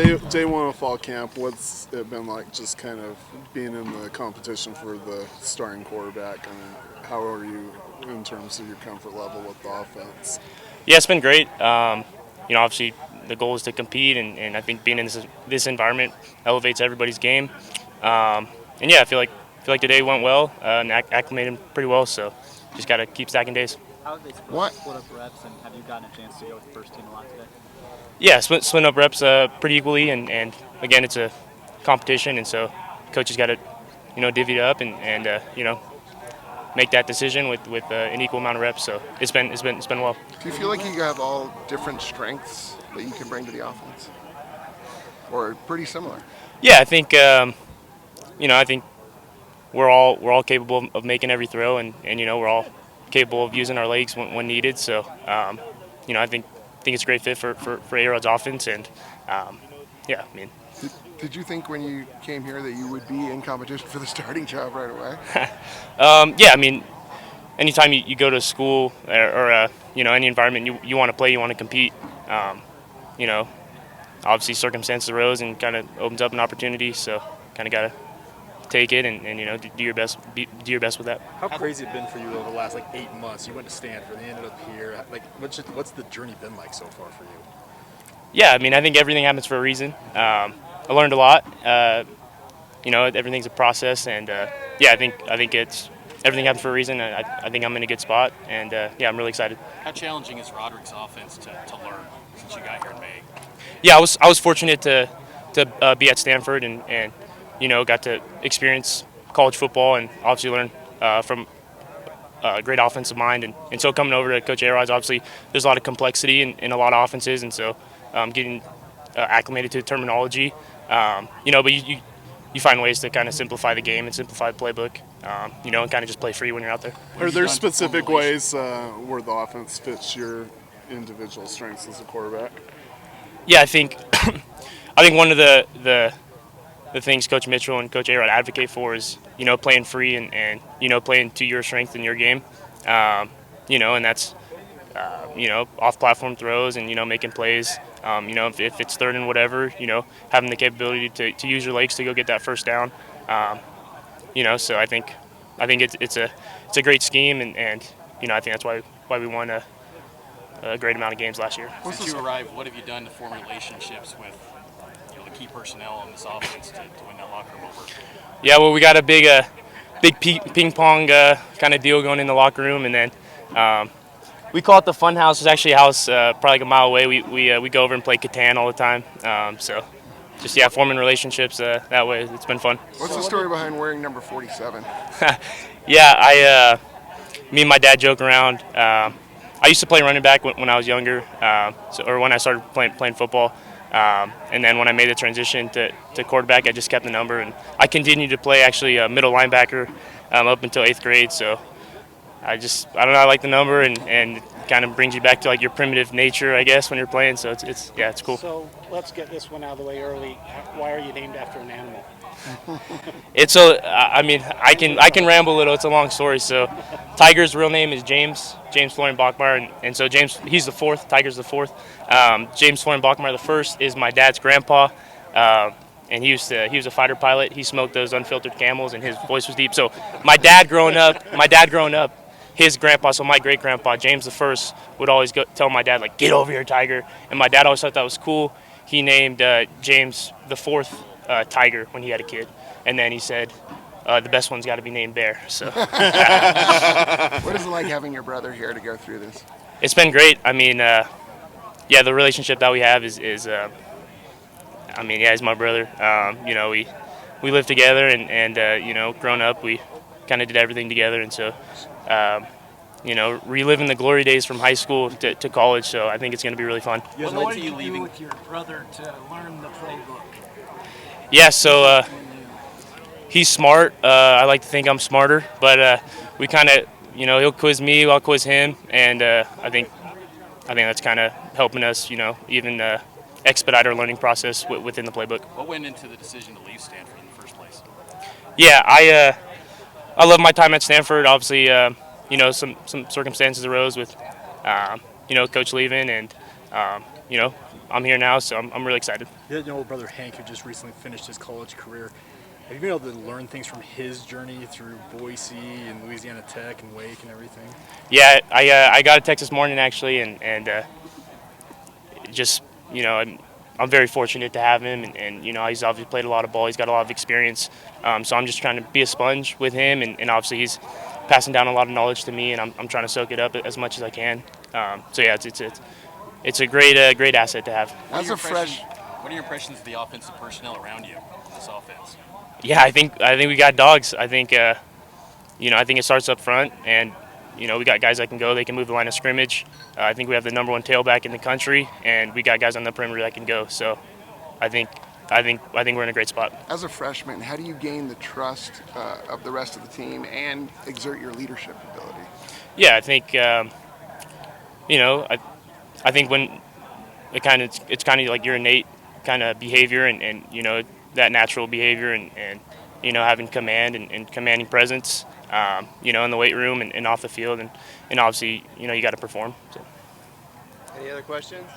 day one of fall camp, what's it been like just kind of being in the competition for the starting quarterback? I mean, how are you in terms of your comfort level with the offense? Yeah, it's been great. Obviously the goal is to compete, and I think being in this environment elevates everybody's game. And yeah, I feel like the day went well and acclimated pretty well. So just got to keep stacking days. How have they split up reps, and have you gotten a chance to go with the first team a lot today? Yeah, split up reps pretty equally, and again, it's a competition, and so coach has got to divvy it up and make that decision with an equal amount of reps. So it's been well. Do you feel like you have all different strengths that you can bring to the offense, or pretty similar? Yeah, I think I think we're all capable of making every throw, and we're all capable of using our legs when needed. So I think it's a great fit for A-Rod's offense, and yeah, I mean. Did you think when you came here that you would be in competition for the starting job right away? Yeah, I mean, anytime you go to school or any environment you want to play, you want to compete. Obviously circumstances arose and kind of opens up an opportunity, so kind of got to take it and do your best with that. How crazy has it been for you over the last 8 months? You went to Stanford, they ended up here. What's the journey been like so far for you? Yeah, I mean, I think everything happens for a reason. I learned a lot. Everything's a process, and yeah, I think it's everything happens for a reason. I think I'm in a good spot, and yeah, I'm really excited. How challenging is Roderick's offense to learn since you got here in May? Yeah, I was fortunate to be at Stanford and got to experience college football and obviously learn from a great offensive mind. And so coming over to Coach A-Rod's, obviously there's a lot of complexity in a lot of offenses, and so getting acclimated to the terminology. But you find ways to kind of simplify the game and simplify the playbook, and kind of just play free when you're out there. Are there specific ways where the offense fits your individual strengths as a quarterback? Yeah, I think one of the things Coach Mitchell and Coach A-Rod advocate for is playing free and playing to your strength in your game, and that's off-platform throws and making plays. If it's third and whatever, having the capability to use your legs to go get that first down. So I think it's a great scheme, and I think that's why we won a great amount of games last year. Since you arrived, what have you done to form relationships with the key personnel on this offense to win that locker room over? Yeah, well, we got a big ping pong kind of deal going in the locker room, and then we call it the Fun House. It's actually a house probably like a mile away. We go over and play Catan all the time. So just forming relationships that way. It's been fun. What's the story behind wearing number 47? Yeah, me and my dad joke around. I used to play running back when I was younger, or when I started playing football. And then when I made the transition to quarterback, I just kept the number, and I continued to play actually middle linebacker up until 8th grade. So I don't know, I like the number, and it kind of brings you back to your primitive nature, I guess, when you're playing. So it's cool. So let's get this one out of the way early. Why are you named after an animal? I can ramble a little. It's a long story. So Tiger's real name is James Florian Bachmeier, and so James, he's the fourth. Tiger's the fourth. James Florian Bachmeier the first is my dad's grandpa, and he was a fighter pilot. He smoked those unfiltered Camels, and his voice was deep. So my dad growing up, his grandpa, so my great grandpa James the first, would always tell my dad get over here, Tiger, and my dad always thought that was cool. He named James the fourth Tiger when he had a kid, and then he said the best one's got to be named Bear. So What is it like having your brother here to go through this? It's been great. I mean, the relationship that we have is he's my brother. We live together, and growing up we kind of did everything together, and so reliving the glory days from high school to college. So I think it's going to be really fun. What led to you leaving with your brother to learn the playbook? Yeah, so he's smart. I like to think I'm smarter, but we kind of, he'll quiz me, I'll quiz him, and I think that's kind of helping us, even expedite our learning process within the playbook. What went into the decision to leave Stanford in the first place? Yeah, I love my time at Stanford. Obviously, some circumstances arose with, Coach leaving, and I'm here now, so I'm really excited. You had your older brother Hank, who just recently finished his college career. Have you been able to learn things from his journey through Boise and Louisiana Tech and Wake and everything? Yeah, I got a text this morning actually, and just I'm very fortunate to have him, and he's obviously played a lot of ball. He's got a lot of experience, so I'm just trying to be a sponge with him, and obviously he's passing down a lot of knowledge to me, and I'm trying to soak it up as much as I can. So yeah, it's a great asset to have. As a fresh, What are your impressions of the offensive personnel around you, this offense? Yeah, I think we got dogs. I think I think it starts up front, and we got guys that can go. They can move the line of scrimmage. I think we have the number one tailback in the country, and we got guys on the perimeter that can go. So I think we're in a great spot. as a freshman, how do you gain the trust of the rest of the team and exert your leadership ability? Yeah, I think I think when it's kind of like your innate kind of behavior and that natural behavior and having command and commanding presence in the weight room and off the field and obviously you got to perform. So. Any other questions?